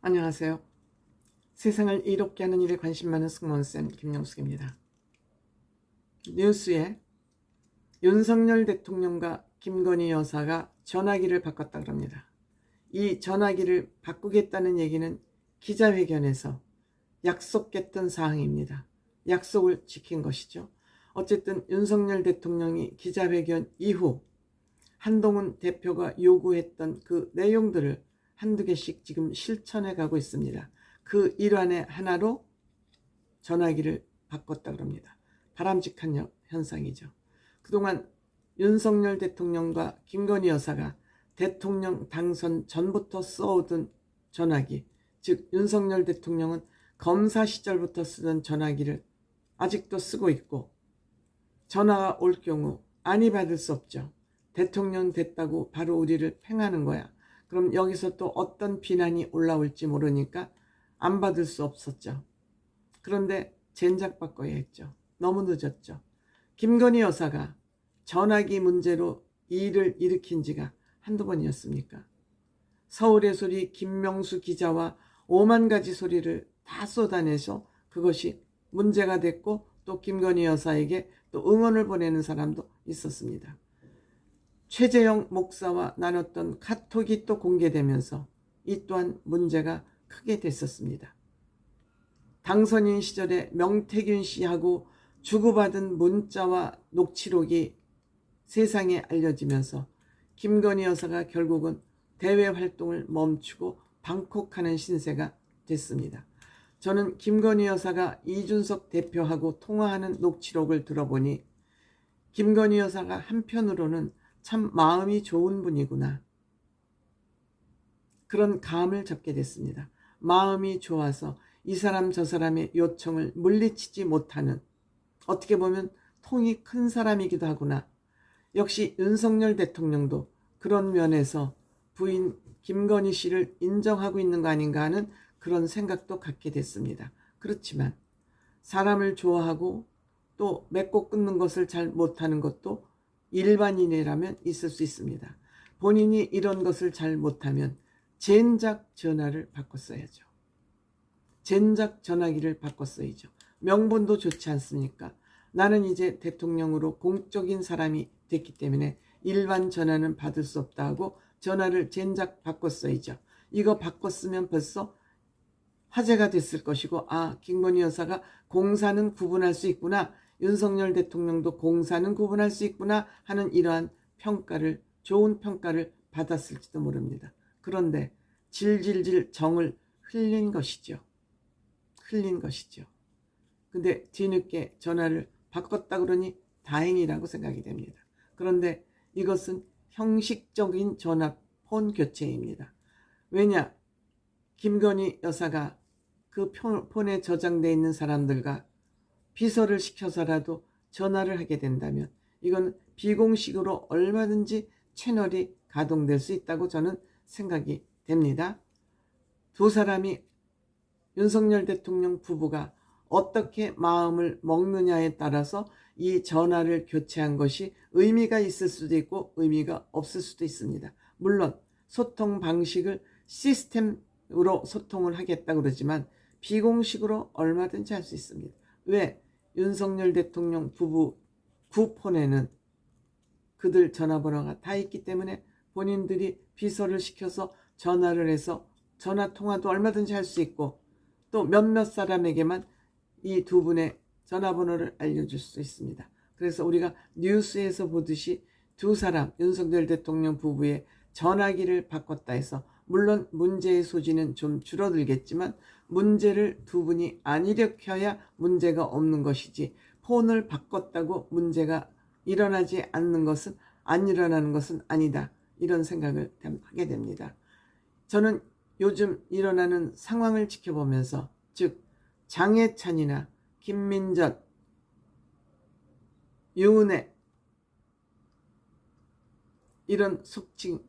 안녕하세요. 세상을 이롭게 하는 일에 관심 많은 승무원쌤 김영숙입니다. 뉴스에 윤석열 대통령과 김건희 여사가 전화기를 바꿨다고 합니다. 이 전화기를 바꾸겠다는 얘기는 기자회견에서 약속했던 사항입니다. 약속을 지킨 것이죠. 어쨌든 윤석열 대통령이 기자회견 이후 한동훈 대표가 요구했던 그 내용들을 한두 개씩 지금 실천해 가고 있습니다. 그 일환의 하나로 전화기를 바꿨다고 합니다. 바람직한 현상이죠. 그동안 윤석열 대통령과 김건희 여사가 대통령 당선 전부터 써오던 전화기, 즉 윤석열 대통령은 검사 시절부터 쓰던 전화기를 아직도 쓰고 있고, 전화가 올 경우 아니 받을 수 없죠. 대통령 됐다고 바로 우리를 팽하는 거야. 그럼 여기서 또 어떤 비난이 올라올지 모르니까 안 받을 수 없었죠. 그런데 젠작 바꿔야 했죠. 너무 늦었죠. 김건희 여사가 전화기 문제로 일을 일으킨 지가 한두 번이었습니까? 서울의 소리 김명수 기자와 5만 가지 소리를 다 쏟아내서 그것이 문제가 됐고, 또 김건희 여사에게 또 응원을 보내는 사람도 있었습니다. 최재형 목사와 나눴던 카톡이 또 공개되면서 이 또한 문제가 크게 됐었습니다. 당선인 시절에 명태균 씨하고 주고받은 문자와 녹취록이 세상에 알려지면서 김건희 여사가 결국은 대외 활동을 멈추고 방콕하는 신세가 됐습니다. 저는 김건희 여사가 이준석 대표하고 통화하는 녹취록을 들어보니 김건희 여사가 한편으로는 참 마음이 좋은 분이구나, 그런 감을 잡게 됐습니다. 마음이 좋아서 이 사람 저 사람의 요청을 물리치지 못하는, 어떻게 보면 통이 큰 사람이기도 하구나. 역시 윤석열 대통령도 그런 면에서 부인 김건희 씨를 인정하고 있는 거 아닌가 하는 그런 생각도 갖게 됐습니다. 그렇지만 사람을 좋아하고 또 맺고 끊는 것을 잘 못하는 것도 일반인이라면 있을 수 있습니다. 본인이 이런 것을 잘 못하면 젠작 전화를 바꿨어야죠. 젠작 전화기를 바꿨어야죠. 명분도 좋지 않습니까? 나는 이제 대통령으로 공적인 사람이 됐기 때문에 일반 전화는 받을 수 없다 하고 전화를 젠작 바꿨어야죠. 이거 바꿨으면 벌써 화제가 됐을 것이고, 아, 김건희 여사가 공사는 구분할 수 있구나, 윤석열 대통령도 공사는 구분할 수 있구나 하는 이러한 평가를, 좋은 평가를 받았을지도 모릅니다. 그런데 질질질 정을 흘린 것이죠. 흘린 것이죠. 근데 뒤늦게 전화를 바꿨다 그러니 다행이라고 생각이 됩니다. 그런데 이것은 형식적인 전화폰 교체입니다. 왜냐? 김건희 여사가 그 폰에 저장되어 있는 사람들과 비서를 시켜서라도 전화를 하게 된다면 이건 비공식으로 얼마든지 채널이 가동될 수 있다고 저는 생각이 됩니다. 두 사람이, 윤석열 대통령 부부가 어떻게 마음을 먹느냐에 따라서 이 전화를 교체한 것이 의미가 있을 수도 있고 의미가 없을 수도 있습니다. 물론 소통 방식을 시스템으로 소통을 하겠다 그러지만 비공식으로 얼마든지 할 수 있습니다. 왜? 윤석열 대통령 부부 구폰에는 그들 전화번호가 다 있기 때문에 본인들이 비서를 시켜서 전화를 해서 전화 통화도 얼마든지 할 수 있고, 또 몇몇 사람에게만 이 두 분의 전화번호를 알려줄 수 있습니다. 그래서 우리가 뉴스에서 보듯이 두 사람, 윤석열 대통령 부부의 전화기를 바꿨다 해서 물론 문제의 소지는 좀 줄어들겠지만 문제를 두 분이 안 일으켜야 문제가 없는 것이지, 폰을 바꿨다고 문제가 일어나지 않는 것은, 안 일어나는 것은 아니다, 이런 생각을 하게 됩니다. 저는 요즘 일어나는 상황을 지켜보면서, 즉 장해찬이나 김민전, 유은혜, 이런 속칭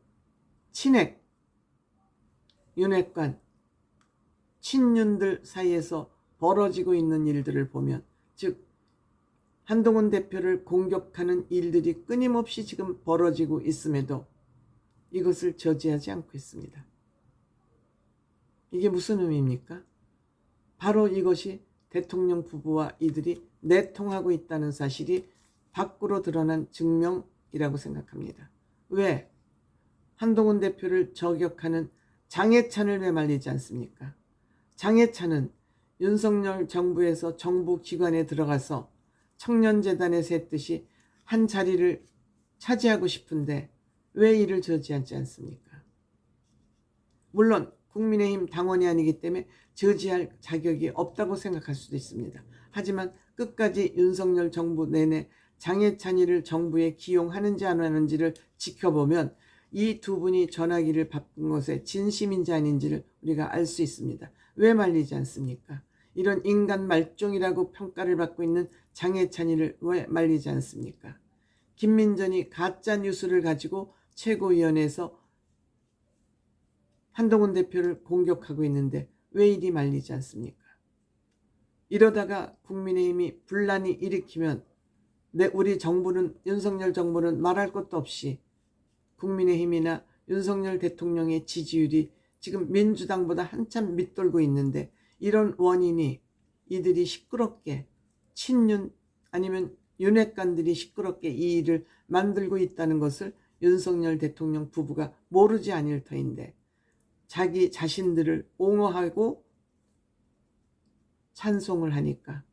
친핵, 윤핵관, 친윤들 사이에서 벌어지고 있는 일들을 보면, 즉 한동훈 대표를 공격하는 일들이 끊임없이 지금 벌어지고 있음에도 이것을 저지하지 않고 있습니다. 이게 무슨 의미입니까? 바로 이것이 대통령 부부와 이들이 내통하고 있다는 사실이 밖으로 드러난 증명이라고 생각합니다. 왜? 한동훈 대표를 저격하는 장해찬을 왜 말리지 않습니까? 장해찬은 윤석열 정부에서 정부 기관에 들어가서 청년재단에서 했듯이 한 자리를 차지하고 싶은데 왜 이를 저지하지 않습니까? 물론 국민의힘 당원이 아니기 때문에 저지할 자격이 없다고 생각할 수도 있습니다. 하지만 끝까지 윤석열 정부 내내 장해찬이를 정부에 기용하는지 안 하는지를 지켜보면 이 두 분이 전화기를 바꾼 것에 진심인지 아닌지를 우리가 알 수 있습니다. 왜 말리지 않습니까? 이런 인간 말종이라고 평가를 받고 있는 장해찬이를 왜 말리지 않습니까? 김민전이 가짜 뉴스를 가지고 최고위원회에서 한동훈 대표를 공격하고 있는데 왜 이리 말리지 않습니까? 이러다가 국민의힘이 분란이 일으키면 우리 정부는, 윤석열 정부는 말할 것도 없이 국민의힘이나 윤석열 대통령의 지지율이 지금 민주당보다 한참 밑돌고 있는데, 이런 원인이 이들이 시끄럽게 친윤 아니면 윤핵관들이 시끄럽게 이 일을 만들고 있다는 것을 윤석열 대통령 부부가 모르지 않을 터인데 자기 자신들을 옹호하고 찬송을 하니까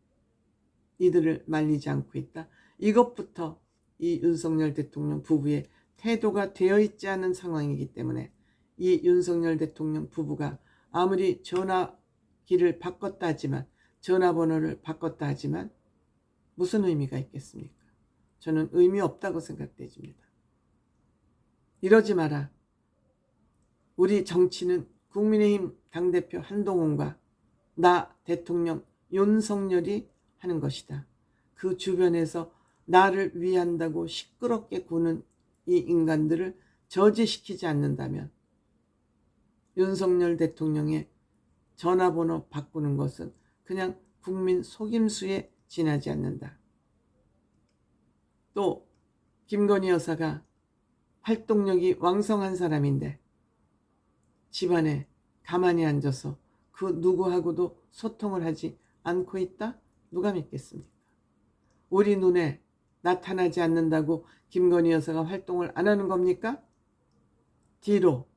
이들을 말리지 않고 있다. 이것부터 이 윤석열 대통령 부부의 태도가 되어 있지 않은 상황이기 때문에 이 윤석열 대통령 부부가 아무리 전화기를 바꿨다 하지만, 전화번호를 바꿨다 하지만 무슨 의미가 있겠습니까? 저는 의미 없다고 생각됩니다. 이러지 마라. 우리 정치는 국민의힘 당대표 한동훈과 나 대통령 윤석열이 하는 것이다. 그 주변에서 나를 위한다고 시끄럽게 구는 이 인간들을 저지시키지 않는다면 윤석열 대통령의 전화번호 바꾸는 것은 그냥 국민 속임수에 지나지 않는다. 또 김건희 여사가 활동력이 왕성한 사람인데 집안에 가만히 앉아서 그 누구하고도 소통을 하지 않고 있다? 누가 믿겠습니까? 우리 눈에 나타나지 않는다고 김건희 여사가 활동을 안 하는 겁니까? 뒤로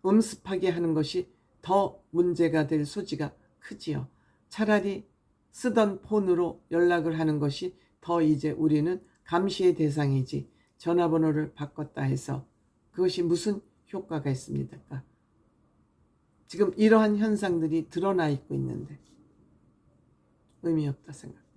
음습하게 하는 것이 더 문제가 될 소지가 크지요. 차라리 쓰던 폰으로 연락을 하는 것이 더 이제 우리는 감시의 대상이지, 전화번호를 바꿨다 해서 그것이 무슨 효과가 있습니까? 지금 이러한 현상들이 드러나 있고 있는데 의미 없다 생각.